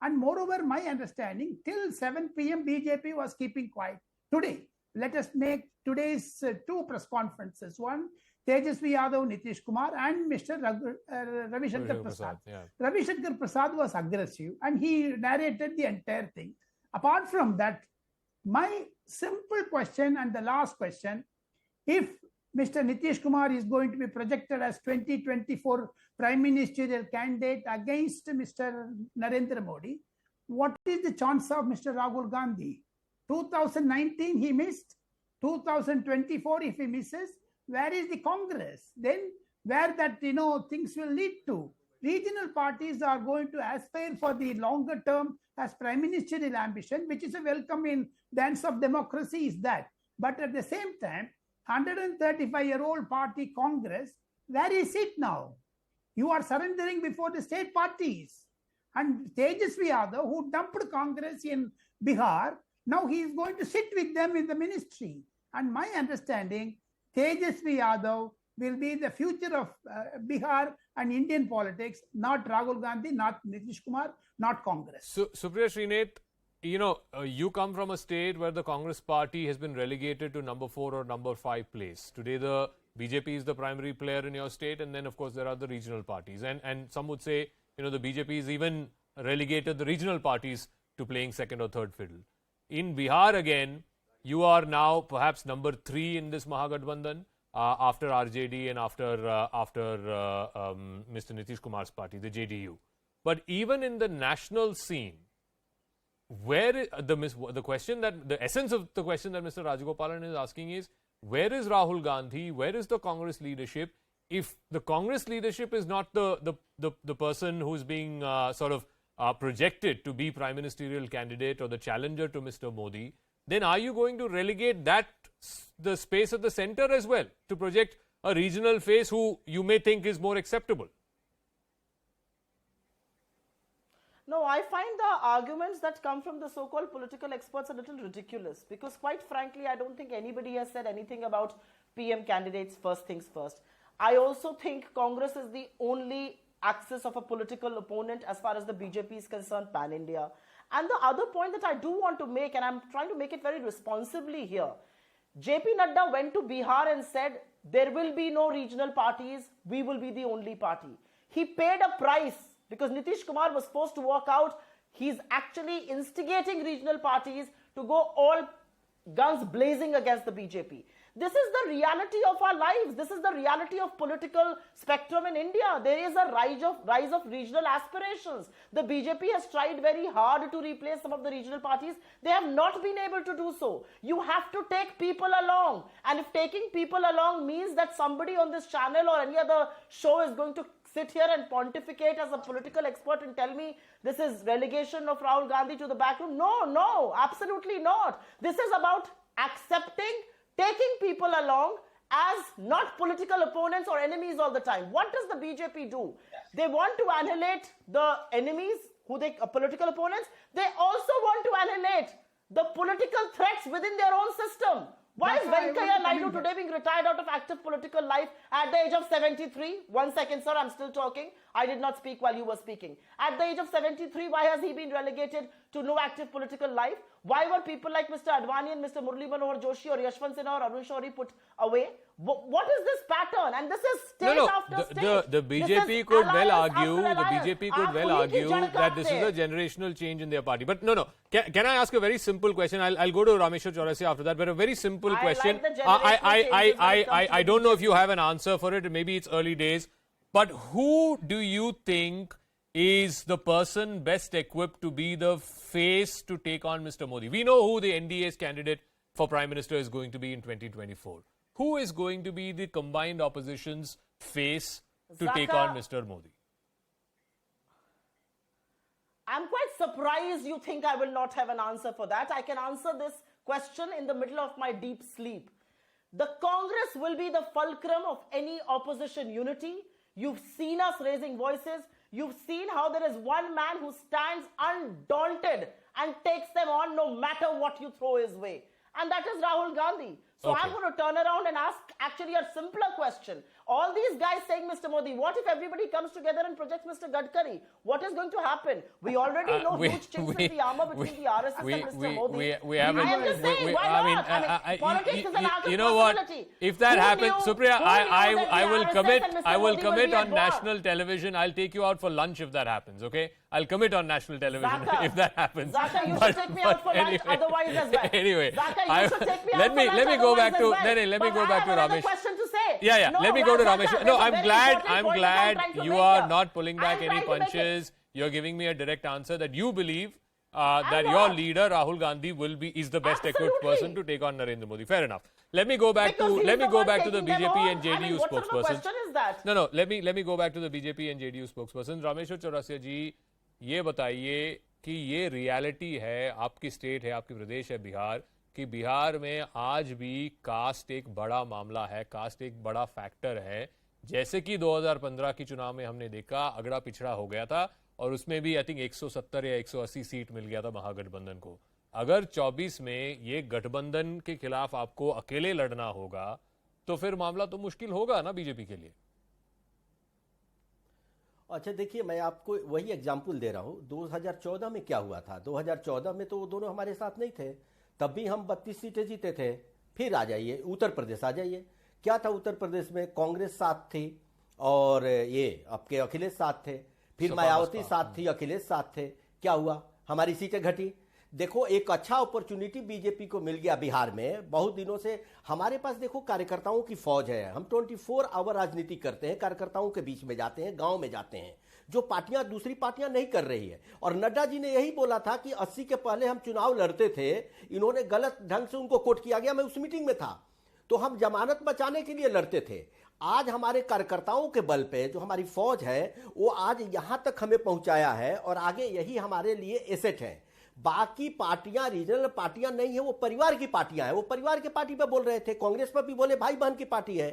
And moreover, my understanding, till 7 p.m. BJP was keeping quiet. Today, let us make today's two press conferences. One, Tejashwi Yadav, Nitish Kumar, and Mr. Ravi Shankar Prasad. Ravi Shankar Prasad was aggressive and he narrated the entire thing. Apart from that, my simple question and the last question, if Mr. Nitish Kumar is going to be projected as 2024 Prime Ministerial candidate against Mr. Narendra Modi, what is the chance of Mr. Rahul Gandhi? 2019 he missed. 2024 if he misses, where is the Congress? Then where that things will lead to? Regional parties are going to aspire for the longer term as prime ministerial ambition, which is a welcome in dance of democracy is that. But at the same time, 135-year-old party Congress, where is it now? You are surrendering before the state parties. And Tejashwi Yadav, who dumped Congress in Bihar, now he is going to sit with them in the ministry. And my understanding, Tejashwi Yadav will be the future of Bihar and Indian politics, not Rahul Gandhi, not Nitish Kumar, not Congress. So, Supriya Srinath, you come from a state where the Congress party has been relegated to number 4 or number 5 place. Today, the BJP is the primary player in your state, and then, of course, there are the regional parties. And some would say, the BJP has even relegated the regional parties to playing second or third fiddle. In Bihar, again, you are now perhaps number 3 in this Mahagathbandhan after RJD and after Mr. Nitish Kumar's party, the JDU. But even in the national scene, where the question that the essence of the question that Mr. Rajagopalan is asking is, where is Rahul Gandhi? Where is the Congress leadership? If the Congress leadership is not the person who's being projected to be prime ministerial candidate or the challenger to Mr. Modi, then are you going to relegate the space at the center as well to project a regional face who you may think is more acceptable? No, I find the arguments that come from the so-called political experts a little ridiculous, because quite frankly, I don't think anybody has said anything about PM candidates first things first. I also think Congress is the only axis of a political opponent as far as the BJP is concerned, pan-India. And the other point that I do want to make, and I'm trying to make it very responsibly here, JP Nadda went to Bihar and said, there will be no regional parties, we will be the only party. He paid a price because Nitish Kumar was forced to walk out. He's actually instigating regional parties to go all guns blazing against the BJP. This is the reality of our lives. This is the reality of political spectrum in India. There is a rise of regional aspirations. The BJP has tried very hard to replace some of the regional parties. They have not been able to do so. You have to take people along. And if taking people along means that somebody on this channel or any other show is going to sit here and pontificate as a political expert and tell me this is relegation of Rahul Gandhi to the back room, no, absolutely not. This is about accepting, taking people along as not political opponents or enemies all the time. What does the BJP do? They want to annihilate the enemies, political opponents. They also want to annihilate the political threats within their own system. Why is Venkaiah Naidu today being retired out of active political life at the age of 73? 1 second, sir, I'm still talking. I did not speak while you were speaking. At the age of 73, why has he been relegated to no active political life? Why were people like Mr. Advani and Mr. Murli Manohar Joshi or Yashwant Sinha or Arun Shourie put away? What is this pattern? And this is state after state. The BJP could well argue. The BJP could well argue that this is a generational change in their party. But no. Can I ask a very simple question? I'll go to Rameshwar Chaurasia after that. But a very simple question. I don't know if you have an answer for it. Maybe it's early days. But who do you think is the person best equipped to be the face to take on Mr. Modi? We know who the NDA's candidate for Prime Minister is going to be in 2024. Who is going to be the combined opposition's face to take on Mr. Modi? I'm quite surprised you think I will not have an answer for that. I can answer this question in the middle of my deep sleep. The Congress will be the fulcrum of any opposition unity. You've seen us raising voices. You've seen how there is one man who stands undaunted and takes them on no matter what you throw his way. And that is Rahul Gandhi. So I'm going to turn around and ask actually a simpler question. All these guys saying, Mr. Modi, what if everybody comes together and projects Mr. Gadkari? What is going to happen? We already know huge chinks in the armor between the RSS and Mr. Modi. I am just saying, why not? Politics is an art of you know what? possibility. If that happens, Supriya, I will Mr. commit Modi on were national television. I'll take you out for lunch if that happens, okay? I'll commit on national television if that happens. Zaka, you should take me out for lunch otherwise as well. Anyway, Zaka, you should take me out for lunch let me go go back ones to as well. let me But go I back have to another Ramesh. question to say. Yeah. No, Let me go to Ramesh. Satta, No, there's a I'm very glad. important I'm point that I'm glad trying to you make are here. not pulling back I'm any trying to make it. punches. You're giving me a direct answer that you believe that your leader Rahul Gandhi is the best equipped person to take on Narendra Modi. Fair enough. Let me go back Because to he's let me the go one back to the taking them BJP on. and JDU I mean, what sort of a spokesperson. question is that? No. Let me go back to the BJP and JDU spokesperson. Rameshwar Chaurasia ji, ये बताइए कि ये reality है, आपकी state है, आपकी प्रदेश है बिहार, कि बिहार में आज भी कास्ट एक बड़ा मामला है, कास्ट एक बड़ा फैक्टर है, जैसे कि 2015 की चुनाव में हमने देखा अगड़ा पिछड़ा हो गया था और उसमें भी आई थिंक 170 या 180 सीट मिल गया था महागठबंधन को। अगर 24 में ये गठबंधन के खिलाफ आपको अकेले लड़ना होगा तो फिर मामला तो मुश्किल होगा ना बीजेपी के लिए। अच्छा देखिए, मैं आपको वही एग्जाम्पल दे रहा हूँ। 2014 में क्या हुआ था? 2014 में तो वो दोनों हमारे साथ नहीं थे, तब भी हम 32 सीटें जीते थे। फिर आ जाइए उत्तर प्रदेश, आ जाइए, क्या था उत्तर प्रदेश में? कांग्रेस साथ थी और ये आपके अखिलेश साथ थे, फिर मायावती साथ थी, अखिलेश साथ थे। क्या हुआ? हमारी सीटें घटी। देखो, एक अच्छा अपॉर्चुनिटी बीजेपी को मिल गया बिहार में। बहुत दिनों से हमारे पास देखो कार्यकर्ताओं की फौज है, हम 24 आवर राजनीति करते हैं, कार्यकर्ताओं के बीच में जाते हैं, गांव में जाते हैं, जो पार्टियां दूसरी पार्टियां नहीं कर रही है। और नड्डा जी ने यही बोला था कि 80 के पहले हम चुनाव लड़ते थे, इन्होंने गलत ढंग से उनको कोट किया गया, मैं उस मीटिंग में था, तो हम जमानत बचाने के लिए लड़ते थे। आज हमारे कार्यकर्ताओं के बल पे जो हमारी फौज है वो आज यहां तक हमें पहुंचाया है और आगे यही हमारे लिए एसेट है। बाकी पार्टियां रीजनल पार्टियां नहीं है, वो परिवार की पार्टियां हैं। वो परिवार की पार्टी पे बोल रहे थे, कांग्रेस पर भी बोले भाई बहन की पार्टी है।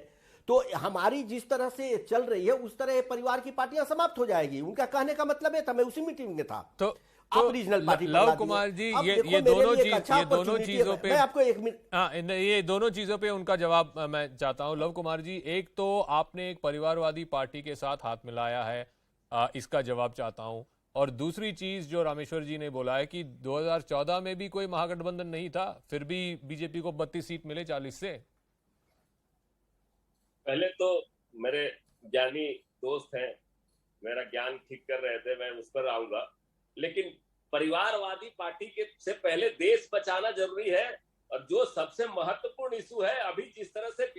तो हमारी जिस तरह से चल रही है उस तरह परिवार की पार्टियां समाप्त हो जाएगी। उनका कहने का मतलब है था, मैं उसी मीटिंग में था। तो आप regional party love Kumar ji, ये दोनों चीजों पे, मैं आपको एक मिनट, ये दोनों चीजों पे उनका जवाब मैं चाहता हूं। लव कुमार जी, एक तो आपने एक परिवारवादी पार्टी के साथ हाथ मिलाया है, इसका जवाब चाहता हूं। और दूसरी चीज जो रामेश्वर जी ने बोला है कि 2014 में भी कोई महागठबंधन नहीं था, फिर भी बीजेपी को 32 सीट मिले 40 से। पहले तो मेरे ज्ञानी दोस्त हैं, मेरा ज्ञान ठीक कर रहे थे, मैं उस पर आऊंगा। लेकिन परिवारवादी पार्टी के से पहले देश बचाना जरूरी है। और जो सबसे महत्वपूर्ण इशू है अभी, जिस तरह से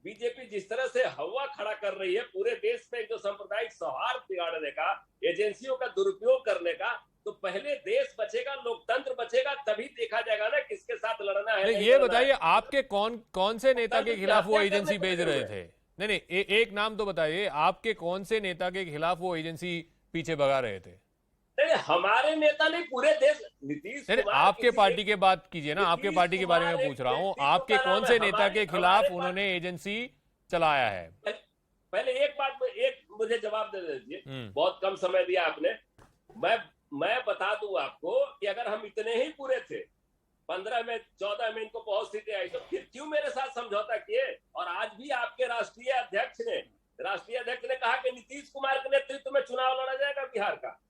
बीजेपी जिस तरह से हवा खड़ा कर रही है पूरे देश में, जो सांप्रदायिक सौहार्द बिगाड़ने का, एजेंसियों का दुरुपयोग करने का, तो पहले देश बचेगा, लोकतंत्र बचेगा, तभी देखा जाएगा ना किसके साथ लड़ना है। ये बताइए, आपके कौन से नेता के खिलाफ वो एजेंसी भेज रहे थे? नहीं, एक नाम तो बताइए, आपके कौन से नेता के खिलाफ वो एजेंसी पीछे भगा रहे थे? नहीं, हमारे नेता नहीं, पूरे देश। नीतीश कुमार, आपके पार्टी के बात कीजिए ना, आपके पार्टी के बारे में पूछ रहा हूँ। आपके कौन से नेता के खिलाफ उन्होंने एजेंसी चलाया है? पहले एक मुझे जवाब दे दीजिए, बहुत कम समय दिया आपने। मैं बता दूं आपको कि अगर हम इतने ही पूरे थे, 15 में 14 में इनको बहुत सीटें आई, तो फिर क्यों मेरे साथ समझौता किए? और आज भी आपके राष्ट्रीय अध्यक्ष ने कहा कि नीतीश कुमार के नेतृत्व में चुनाव लड़ा जाएगा बिहार का,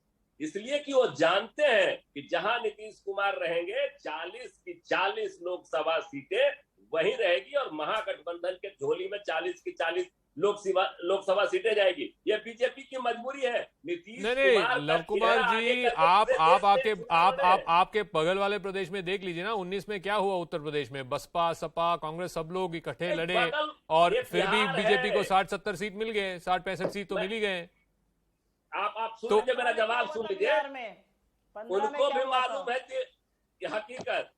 इसलिए कि वो जानते हैं कि जहां नीतीश कुमार रहेंगे 40 की 40 लोकसभा सीटें वहीं रहेगी और महागठबंधन के झोली में 40 की 40 लोकसभा सीटें जाएगी। ये बीजेपी की मजबूरी है। नीतीश कुमार, लव कुमार जी, आपके बगल वाले प्रदेश में देख लीजिए ना, 19 में क्या हुआ उत्तर प्रदेश में? बसपा, सपा, कांग्रेस सब लोग इकट्ठे लड़े और फिर भी बीजेपी को 60-70 सीट मिल गए, 60-65 सीट तो मिल ही गए। आप सुन लीजिए, मेरा जवाब सुन लीजिए। उनको भी मालूम है कि हकीकत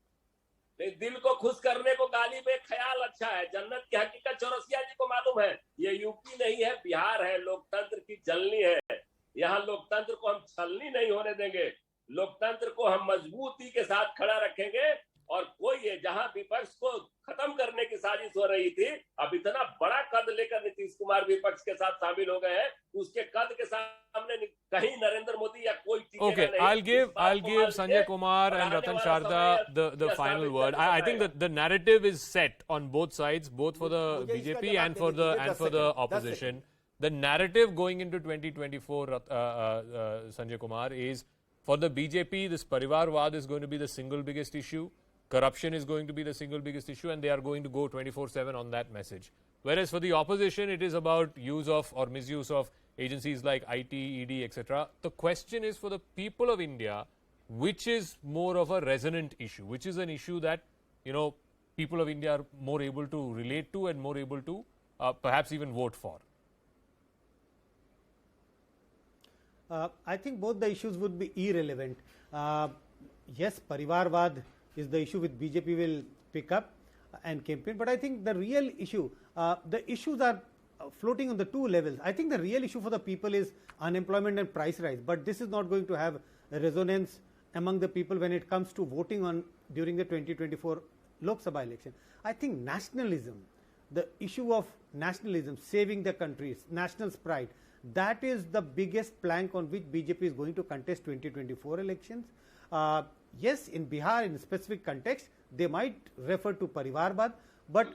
दिल को खुश करने को गाली में ख्याल अच्छा है, जन्नत की हकीकत चौरसिया जी को मालूम है। ये यूपी नहीं है, बिहार है, लोकतंत्र की जलनी है। यहाँ लोकतंत्र को हम छलनी नहीं होने देंगे, लोकतंत्र को हम मजबूती के साथ खड़ा रखेंगे। और कोई है जहां विपक्ष को खत्म करने की साजिश हो रही थी, अब इतना बड़ा कद लेकर नीतीश कुमार विपक्ष के साथ शामिल हो गए हैं, उसके कद के सामने कहीं नरेंद्र मोदी या कोई Okay, I'll give Sanjay Kumar and Ratan Sharda the final word. I think that the narrative is set on both sides, both for the BJP and for the opposition. The narrative going into 2024, Sanjay Kumar, is for the BJP, this Parivarwad is going to be the single biggest issue. Corruption is going to be the single biggest issue, and they are going to go 24/7 on that message. Whereas for the opposition, it is about use of or misuse of agencies like IT, ED, etc. The question is for the people of India, which is more of a resonant issue, which is an issue that, people of India are more able to relate to and more able to perhaps even vote for? I think both the issues would be irrelevant. Yes, Parivarvad is the issue which BJP will pick up and campaign, but I think the real issue, the issues are floating on the two levels. I think the real issue for the people is unemployment and price rise, but this is not going to have a resonance among the people when it comes to voting on during the 2024 Lok Sabha election. I think nationalism, the issue of nationalism, saving the country, national pride, that is the biggest plank on which BJP is going to contest 2024 elections. Yes, in Bihar, in a specific context, they might refer to Parivarvad, but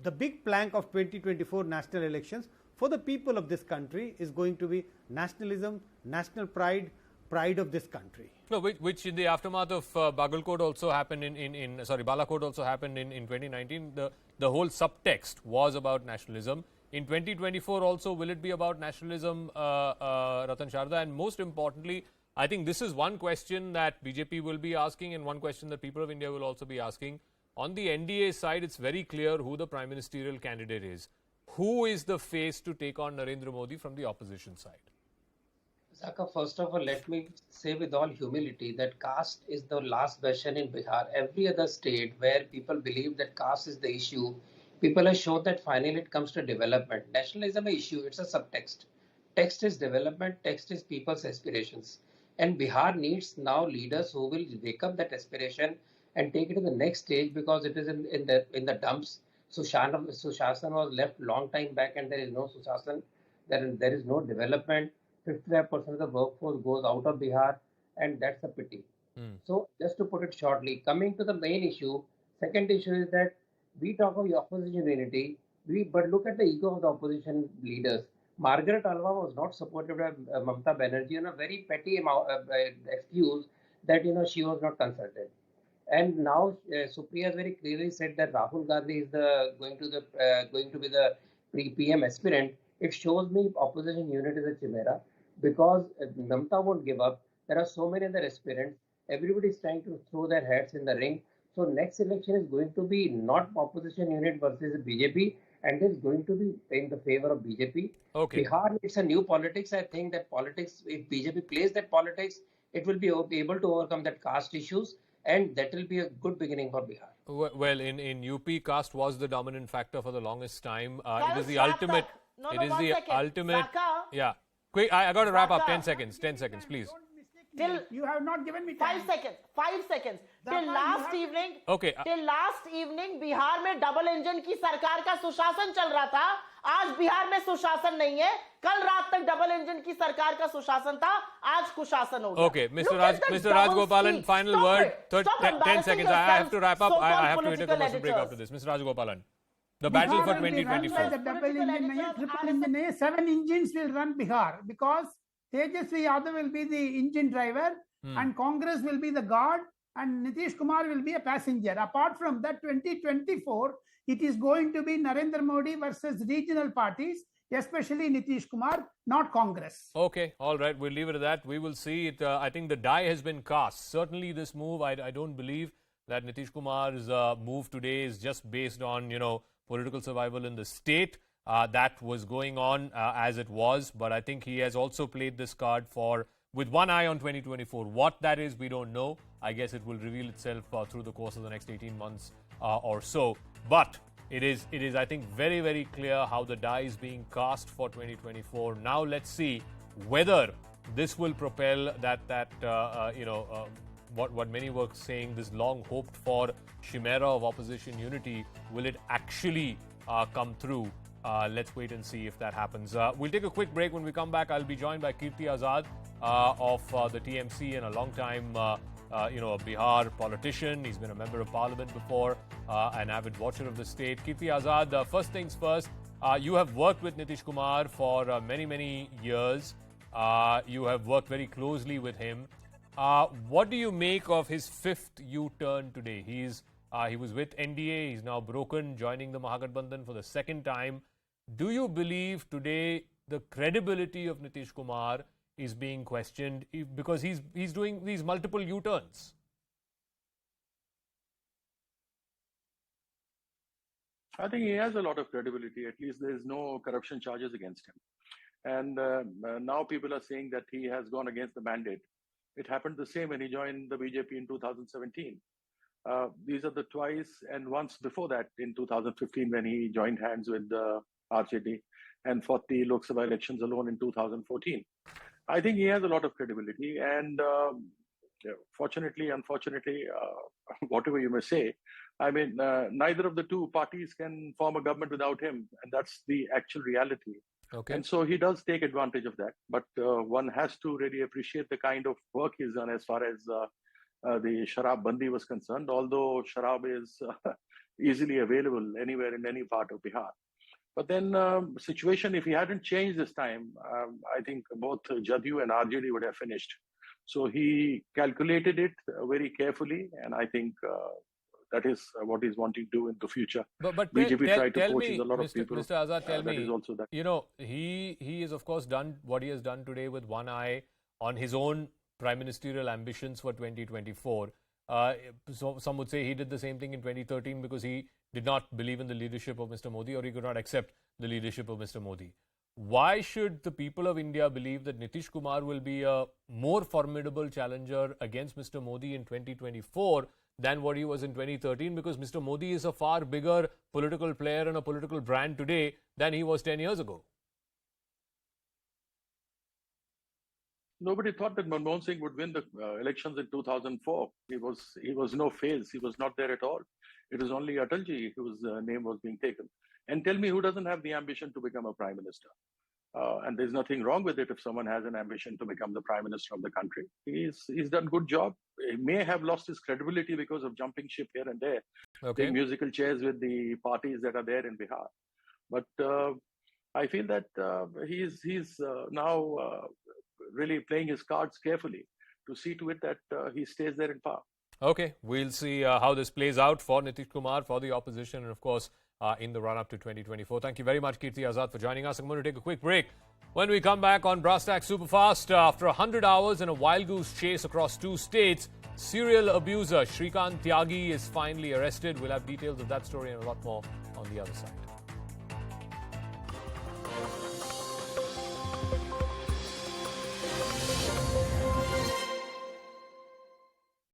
the big plank of 2024 national elections for the people of this country is going to be nationalism, national pride, pride of this country. No, which in the aftermath of Bagalkot also happened Balakot also happened in 2019. The whole subtext was about nationalism. In 2024 also, will it be about nationalism, Ratan Sharda? And most importantly, I think this is one question that BJP will be asking and one question that people of India will also be asking. On the NDA side, it's very clear who the prime ministerial candidate is. Who is the face to take on Narendra Modi from the opposition side? Zaka, first of all, let me say with all humility that caste is the last bastion in Bihar. Every other state where people believe that caste is the issue, people have shown that finally it comes to development. Nationalism is an issue, it's a subtext. Text is development, text is people's aspirations. And Bihar needs now leaders who will wake up that aspiration and take it to the next stage, because it is in the dumps. Sushasan was left long time back and there is no Sushasan, there is no development. 55% of the workforce goes out of Bihar, and that's a pity. So just to put it shortly, coming to the main issue, second issue is that we talk of opposition unity, but look at the ego of the opposition leaders. Margaret Alva was not supported by Mamata Banerjee on a very petty excuse that she was not consulted. And now Supriya has very clearly said that Rahul Gandhi is going to be the PM aspirant. It shows me opposition unit is a chimera, because Namta won't give up. There are so many other aspirants. Everybody is trying to throw their hats in the ring. So next election is going to be not opposition unit versus BJP, and is going to be in the favor of BJP. Okay. Bihar needs a new politics. I think that politics, if BJP plays that politics, it will be able to overcome that caste issues, and that will be a good beginning for Bihar. Well, in UP, caste was the dominant factor for the longest time. It is the ultimate. Ultimate. Yeah. Quick, I got to wrap up. 10 seconds. 10 seconds, please. Till you have not given me 5 seconds. 5 seconds. Till last evening. Okay. Till last evening, Bihar में double engine की सरकार का सुशासन चल रहा था. आज बिहार में सुशासन नहीं है. कल रात तक डबल इंजन की सरकार का सुशासन था. आज कुशासन हो गया. Okay, Mr. Rajgopalan, final word. 10 seconds. I have to wrap up. I have to hit a commercial break after this. Mr. Rajgopalan. The battle for 2024. The double engine, triple engine, 7 engines will run Bihar, because Tejaswi Yadav will be the engine driver and Congress will be the guard and Nitish Kumar will be a passenger. Apart from that, 2024, it is going to be Narendra Modi versus regional parties, especially Nitish Kumar, not Congress. Okay, all right, we'll leave it at that. We will see it. I think the die has been cast. Certainly this move, I don't believe that Nitish Kumar's move today is just based on, political survival in the state. That was going on as it was, but I think he has also played this card with one eye on 2024. What that is, we don't know. I guess it will reveal itself through the course of the next 18 months or so. But it is, I think, very, very clear how the die is being cast for 2024. Now let's see whether this will propel what many were saying, this long hoped for chimera of opposition unity. Will it actually come through? Let's wait and see if that happens. We'll take a quick break. When we come back, I'll be joined by Kirti Azad of the TMC and a long-time, a Bihar politician. He's been a member of parliament before, an avid watcher of the state. Kirti Azad, first things first, you have worked with Nitish Kumar for many, many years. You have worked very closely with him. What do you make of his fifth U-turn today? He was with NDA, he's now broken, joining the Mahagathbandhan for the second time. Do you believe today the credibility of Nitish Kumar is being questioned because he's doing these multiple U-turns? I think he has a lot of credibility. At least there is no corruption charges against him. And now people are saying that he has gone against the mandate. It happened the same when he joined the BJP in 2017. These are the twice and once before that in 2015 when he joined hands with the RJD and fought the Lok Sabha elections alone in 2014. I think he has a lot of credibility, and fortunately, unfortunately, whatever you may say, I mean, neither of the two parties can form a government without him, and that's the actual reality. Okay. And so he does take advantage of that, but one has to really appreciate the kind of work he's done as far as the Sharab Bandi was concerned, although Sharab is easily available anywhere in any part of Bihar. But then situation, if he hadn't changed this time, I think both Jadyu and RJD would have finished. So he calculated it very carefully, and I think that is what he's wanting to do in the future. But BJP tried to tell poach me, a lot of Mr. people. Mr. Azad, tell me, that is also that. you know, he has of course done what he has done today with one eye on his own prime ministerial ambitions for 2024. So some would say he did the same thing in 2013 because he did not believe in the leadership of Mr. Modi, or he could not accept the leadership of Mr. Modi. Why should the people of India believe that Nitish Kumar will be a more formidable challenger against Mr. Modi in 2024 than what he was in 2013? Because Mr. Modi is a far bigger political player and a political brand today than he was 10 years ago. Nobody thought that Manmohan Singh would win the elections in 2004. He was no phase. He was not there at all. It was only Atalji whose name was being taken. And tell me, who doesn't have the ambition to become a prime minister? And there's nothing wrong with it if someone has an ambition to become the prime minister of the country. He's done a good job. He may have lost his credibility because of jumping ship here and there, playing musical chairs with the parties that are there in Bihar. But I feel that he's now really playing his cards carefully to see to it that he stays there in power. Okay, we'll see how this plays out for Nitish Kumar, for the opposition, and of course, in the run-up to 2024. Thank you very much, Kirti Azad, for joining us. I'm going to take a quick break. When we come back on Brass Tack Superfast, after 100 hours in a wild goose chase across 2 states, serial abuser Shrikant Tyagi is finally arrested. We'll have details of that story and a lot more on the other side.